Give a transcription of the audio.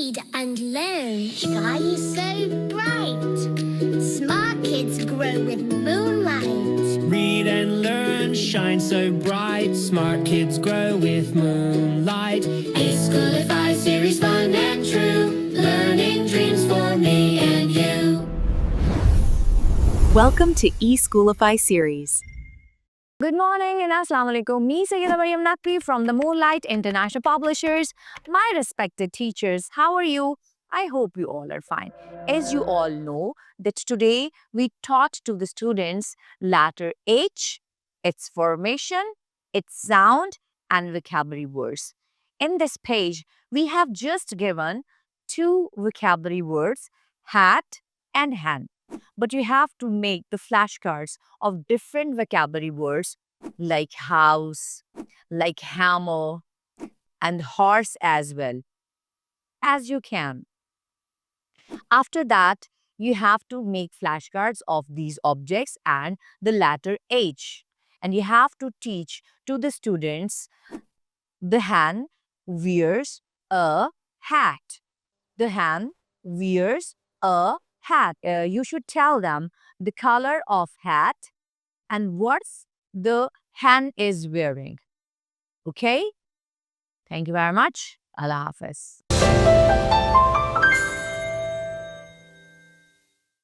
read and learn. Sky is so bright. Smart kids grow with moonlight. Read and learn, shine so bright. Smart kids grow with moonlight. eSchoolify series, fun and true. Learning dreams for me and you. Welcome to eSchoolify series. Good morning and Assalamu alaikum. Me Sayyida Maryam Naqvi from the Moonlight International Publishers. My respected teachers, how are you? I hope you all are fine. As you all know that today we taught to the students letter H, its formation, its sound and vocabulary words. In this page, we have just given two vocabulary words, hat and hand. But you have to make the flashcards of different vocabulary words like house, like hammer, and horse as well as you can. After that, you have to make flashcards of these objects and the letter H. And you have to teach to the students the hen wears a hat. The hen wears a hat. You should tell them the color of hat and what's the hen is wearing. Okay? Thank you very much. Allah Hafiz.